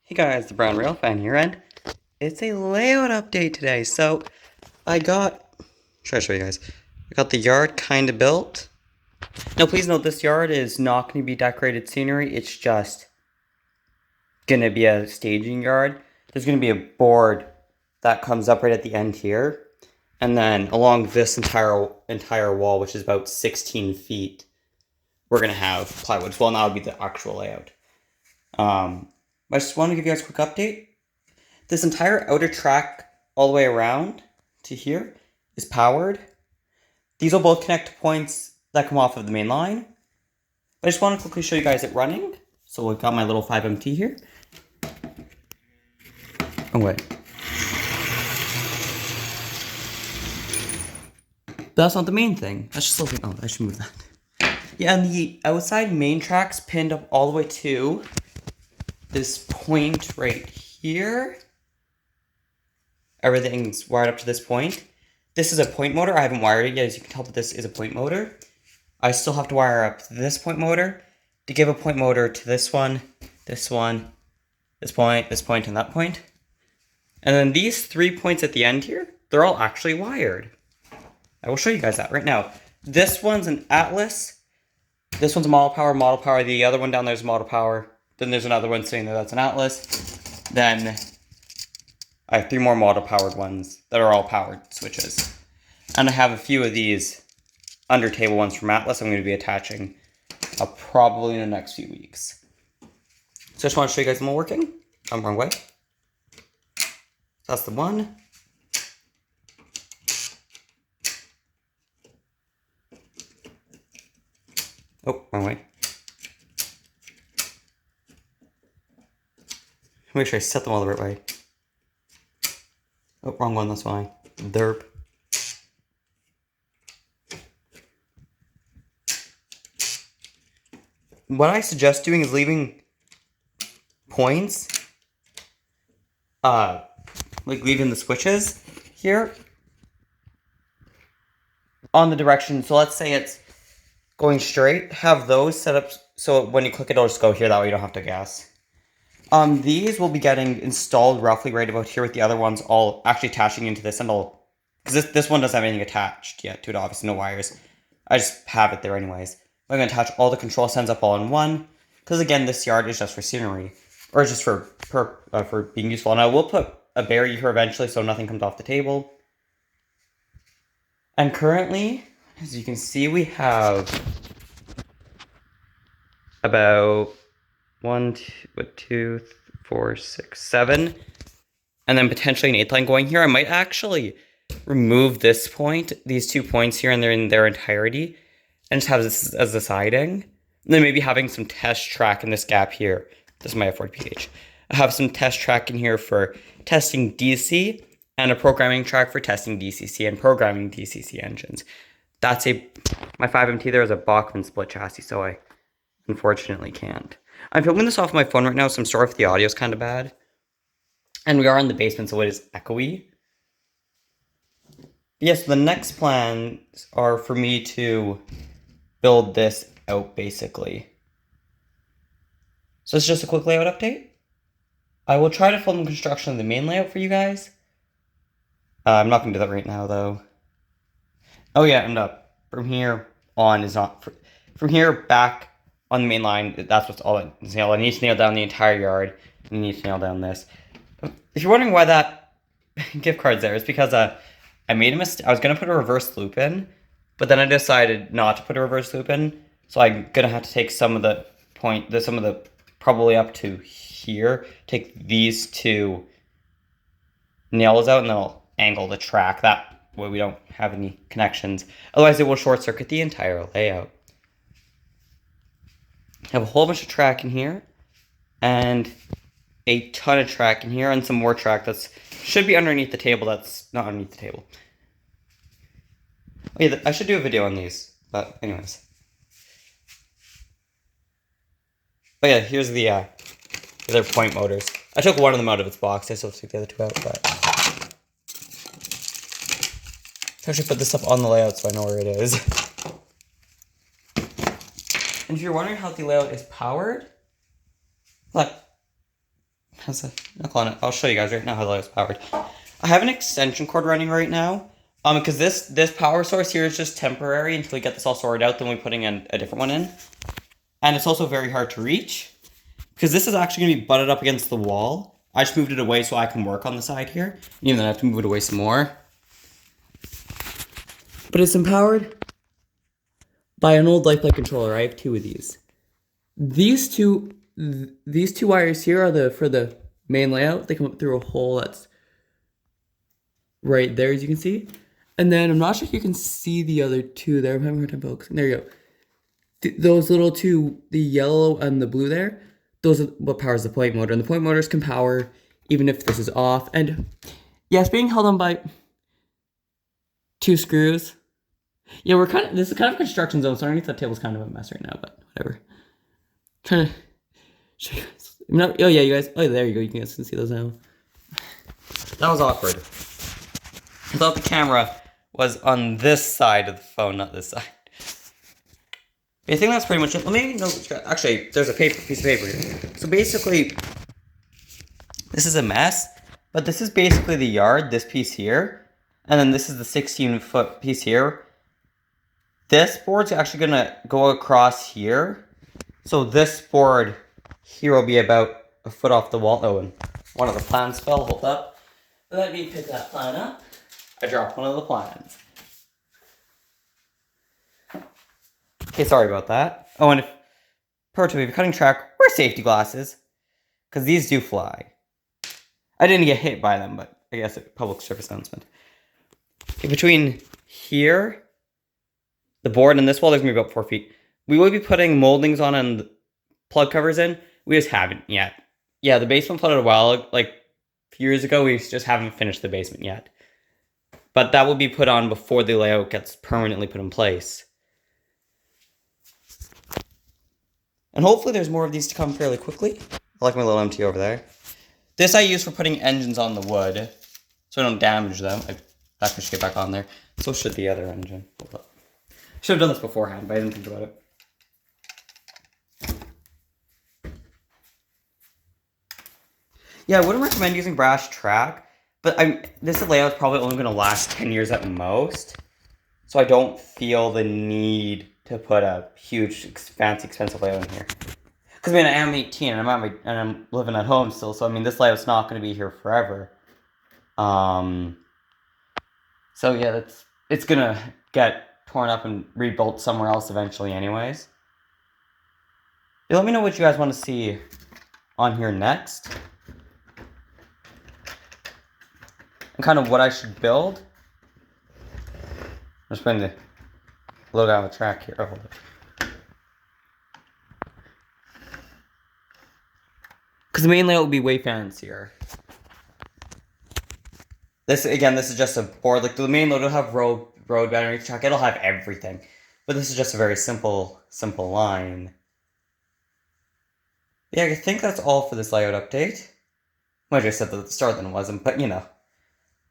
Hey guys, the Brown Rail Fan here, and it's a layout update today. So, should I show you guys? I got the yard kind of built. Now, please note this yard is not going to be decorated scenery. It's just going to be a staging yard. There's going to be a board that comes up right at the end here, and then along this entire wall, which is about 16 feet, we're going to have plywood. Well, now would be the actual layout. I just want to give you guys a quick update. This entire outer track all the way around to here is powered. These will both connect to points that come off of the main line. I just want to quickly show you guys it running. So we've got my little 5MT here. Oh wait. But that's not the main thing. That's just a little thing. Oh, I should move that. Yeah, and the outside main track's pinned up all the way to this point right here. Everything's wired up to this point. This is a point motor. I haven't wired it yet. As you can tell, that this is a point motor. I still have to wire up this point motor to give a point motor to this one, this point, and that point. And then these 3 points at the end here, they're all actually wired. I will show you guys that right now. This one's an Atlas. This one's a model power. The other one down there is model power. Then there's another one sitting there that's an Atlas. Then I have 3 more model powered ones that are all powered switches. And I have a few of these under table ones from Atlas I'm going to be attaching probably in the next few weeks. So I just want to show you guys them all working. I'm wrong way. That's the one. Oh, wrong way. Make sure I set them all the right way. Oh, wrong one, that's why. Derp. What I suggest doing is leaving points, like leaving the switches here on the direction. So let's say it's going straight, have those set up so when you click it, it'll just go here. That way you don't have to guess. These will be getting installed roughly right about here with the other ones all actually attaching into this, and because this one doesn't have anything attached yet to it, obviously no wires. I just have it there anyways. I'm going to attach all the control sends up all in one, because again, this yard is just for scenery, or just for being useful. And I will put a barrier here eventually so nothing comes off the table. And currently, as you can see, we have about 1, 2, 4, 6, 7, and then potentially an 8th line going here. I might actually remove this point, these 2 points here, and they're in their entirety, and just have this as the siding. And then maybe having some test track in this gap here. This is my F40PH. I have some test track in here for testing DC, and a programming track for testing DCC and programming DCC engines. My 5MT there is a Bachmann split chassis, so I unfortunately can't. I'm filming this off my phone right now, so I'm sorry if the audio is kind of bad. And we are in the basement, so it is echoey. Yes, the next plans are for me to build this out, basically. So it's just a quick layout update. I will try to film the construction of the main layout for you guys. I'm not going to do that right now, though. Oh yeah, and from here on is not... From here back on the main line, that's what's all it is. I need to nail down the entire yard. You need to nail down this. If you're wondering why that gift card's there, it's because I made a mistake. I was going to put a reverse loop in, but then I decided not to put a reverse loop in. So I'm going to have to take some of the probably up to here, take these 2 nails out, and then I'll angle the track. That way we don't have any connections. Otherwise it will short circuit the entire layout. I have a whole bunch of track in here, and a ton of track in here, and some more track that should be underneath the table. That's not underneath the table. Oh yeah, I should do a video on these, but anyways. Oh yeah, here's the other point motors. I took one of them out of its box. I still took the other 2 out, but I should put this up on the layout so I know where it is. And if you're wondering how the layout is powered, look, has a knuckle on it. I'll show you guys right now how the light's powered. I have an extension cord running right now. Because this power source here is just temporary until we get this all sorted out, then we're putting in a different one in. And it's also very hard to reach, because this is actually going to be butted up against the wall. I just moved it away so I can work on the side here, even though I have to move it away some more. But it's empowered by an old LifeLight controller. I have 2 of these. These two wires here are for the main layout. They come up through a hole that's right there, as you can see. And then I'm not sure if you can see the other 2 there. I'm having a hard time focusing. There you go. Those little 2, the yellow and the blue there, those are what powers the point motor. And the point motors can power even if this is off. And yeah, it's being held on by 2 screws. Yeah, this is kind of a construction zone, so underneath the table's kind of a mess right now, but whatever. Trying to show you guys. Oh yeah, you guys. Oh, there you go. You guys can see those now. That was awkward. I thought the camera was on this side of the phone, not this side. I think that's pretty much it. Let me know. Actually, there's a piece of paper here. So basically, this is a mess, but this is basically the yard, this piece here, and then this is the 16-foot piece here. This board's actually going to go across here. So this board here will be about a foot off the wall. Oh, and one of the plans fell. Hold up. Let me pick that plan up. I dropped one of the plans. Okay, sorry about that. Oh, and if if you're cutting track, wear safety glasses, because these do fly. I didn't get hit by them, but I guess a public service announcement. Okay, between here, the board, and this wall, there's going to be about 4 feet. We will be putting moldings on and plug covers in. We just haven't yet. Yeah, the basement flooded a while, like a few years ago. We just haven't finished the basement yet. But that will be put on before the layout gets permanently put in place. And hopefully there's more of these to come fairly quickly. I like my little MT over there. This I use for putting engines on the wood, so I don't damage them. I should get back on there. So should the other engine. Hold up. Should have done this beforehand, but I didn't think about it. Yeah, I wouldn't recommend using brass track, but this layout is probably only going to last 10 years at most. So I don't feel the need to put a huge, fancy, expensive layout in here. Because I mean, I am 18 and I'm living at home still, so I mean, this layout's not going to be here forever. So yeah, it's going to get torn up and rebuilt somewhere else eventually anyways. Yeah, let me know what you guys want to see on here next. And kind of what I should build. I'm just putting the logo on the track here. Oh, hold it. Because the main layout will be way fancier. This is just a board. Like the main layout will have road battery track. It'll have everything. But this is just a very simple line. Yeah, I think that's all for this layout update. Well, I just said that at the start, then it wasn't, but you know.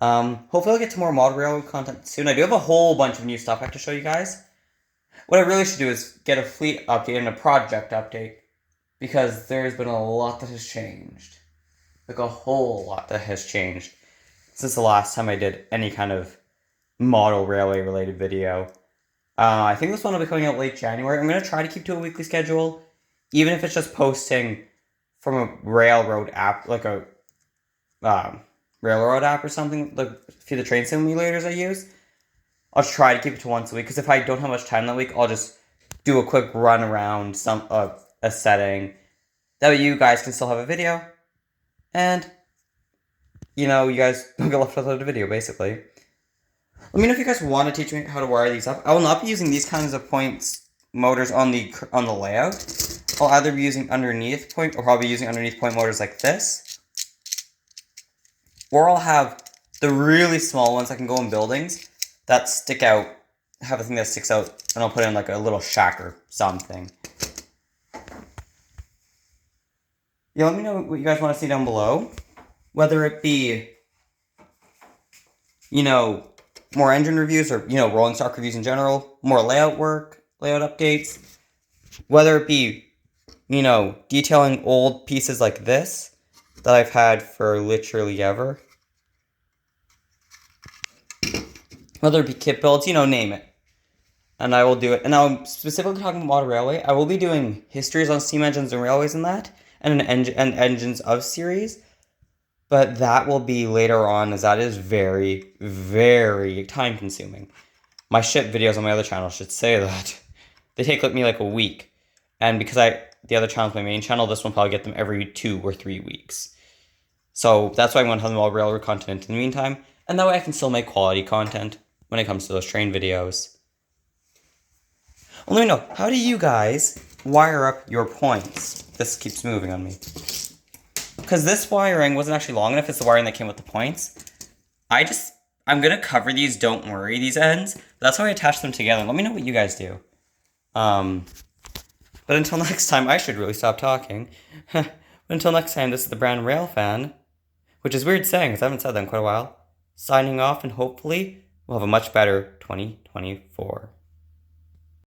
Hopefully I'll get to more model railroad content soon. I do have a whole bunch of new stuff I have to show you guys. What I really should do is get a fleet update and a project update, because there's been a lot that has changed. Like a whole lot that has changed since the last time I did any kind of model railway related video. I think this one will be coming out late January. I'm going to try to keep to a weekly schedule, even if it's just posting from a railroad app, like a railroad app or something, like a few of the train simulators I use. I'll try to keep it to once a week, because if I don't have much time that week, I'll just do a quick run around a setting. That way you guys can still have a video, and you know, you guys don't get left without a video, basically. Let me know if you guys want to teach me how to wire these up. I will not be using these kinds of points motors on the layout. I'll either be using underneath point, or probably using underneath point motors like this, or I'll have the really small ones that can go in buildings that stick out, have a thing that sticks out, and I'll put in like a little shack or something. Yeah, let me know what you guys want to see down below. Whether it be, you know, more engine reviews, or, you know, rolling stock reviews in general, more layout work, layout updates. Whether it be, you know, detailing old pieces like this, that I've had for literally ever. Whether it be kit builds, name it. And I will do it. And now I'm specifically talking about model railway. I will be doing histories on steam engines and railways and that, and engines of series. But that will be later on, as that is very, very time consuming. My ship videos on my other channel should say that. They take me like a week. And because the other channel's my main channel, this one will probably get them every 2 or 3 weeks. So that's why I'm going to have them all railroad content in the meantime. And that way I can still make quality content when it comes to those train videos. Well, let me know, how do you guys wire up your points? This keeps moving on me. Because this wiring wasn't actually long enough. It's the wiring that came with the points. I'm going to cover these, don't worry, these ends. That's how I attach them together. Let me know what you guys do. But until next time, I should really stop talking. But until next time, this is the Brown Rail Fan. Which is weird saying, because I haven't said that in quite a while. Signing off, and hopefully we'll have a much better 2024.